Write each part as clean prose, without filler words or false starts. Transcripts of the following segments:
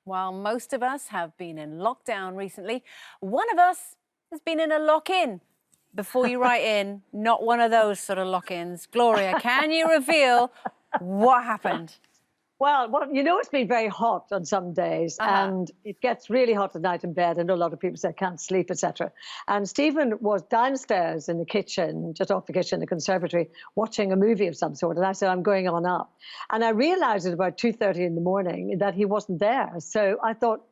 While most of us have been in lockdown recently, one of us has been in a lock-in. Before you write in, not one of those sort of lock-ins. Gloria, can you reveal what happened? Well, you know, it's been very hot on some days, and it gets really hot at night in bed. I know a lot of people say can't sleep, etc. And Stephen was downstairs in the kitchen, just off the kitchen, the conservatory, watching a movie of some sort. And I said, I'm going on up. And I realized at about 2:30 in the morning that he wasn't there. So I thought,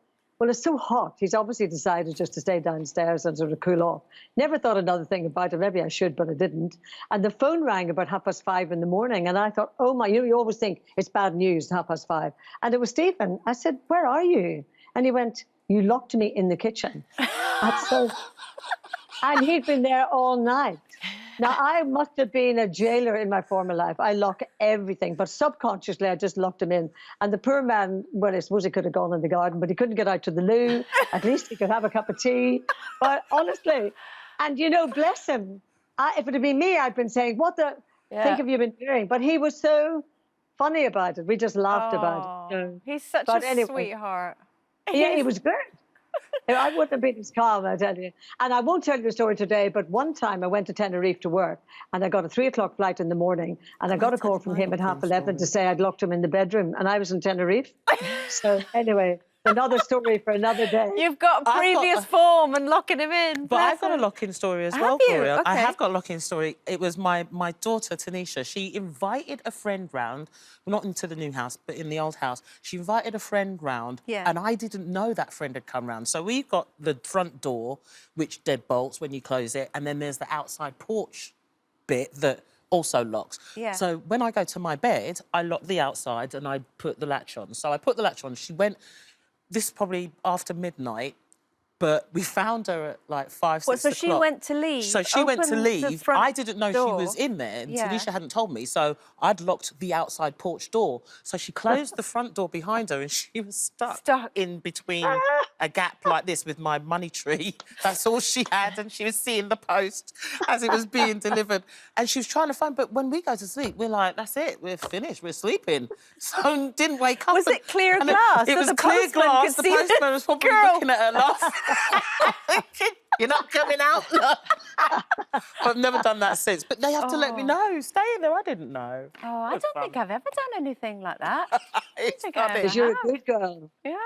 well, it's so hot. He's obviously decided just to stay downstairs and sort of cool off. Never thought another thing about it. Maybe I should, but I didn't. And the phone rang about 5:30 in the morning. And I thought, oh, my, you always think it's bad news, 5:30. And it was Stephen. I said, where are you? And he went, you locked me in the kitchen. And he'd been there all night. Now, I must have been a jailer in my former life. I lock everything, but subconsciously, I just locked him in. And the poor man, well, I suppose he could have gone in the garden, but he couldn't get out to the loo. At least he could have a cup of tea. But honestly, and, you know, bless him. If it had been me, I'd been saying, what the think have you been doing? But he was so funny about it. We just laughed about it. So, he's such a sweetheart. Yeah, he was good. I wouldn't have been as calm, I tell you. And I won't tell you the story today, but one time I went to Tenerife to work, and I got a 3 o'clock flight in the morning, and I got a call from him at 11:30 to say I'd locked him in the bedroom, and I was in Tenerife. So anyway, another story for another day. You've got previous form and locking him in. But I've got a lock-in story as well, Gloria. Okay. I have got a lock-in story. It was my daughter, Tanisha. She invited a friend round, not into the new house, but in the old house. She invited a friend round, and I didn't know that friend had come round. So we've got the front door, which deadbolts when you close it, and then there's the outside porch bit that also locks. So when I go to my bed, I lock the outside and I put the latch on. So I put the latch on. She went... This is probably after midnight, but we found her at like 5, 6 o'clock. So she went to leave? So she went to leave. I didn't know she was in there. Tanisha hadn't told me, so I'd locked the outside porch door. So she closed the front door behind her and she was stuck in between a gap like this with my money tree. That's all she had, and she was seeing the post as it was being delivered. And she was trying to find, but when we go to sleep, we're like, that's it, we're finished, we're sleeping. So didn't wake up. Was it clear glass? It was clear glass. The postman was probably looking at her laughing. You're not coming out. I've never done that since. But they have to let me know. Stay in there. I didn't know. Oh, I don't think I've ever done anything like that. It's funny. You're a good girl. Yeah.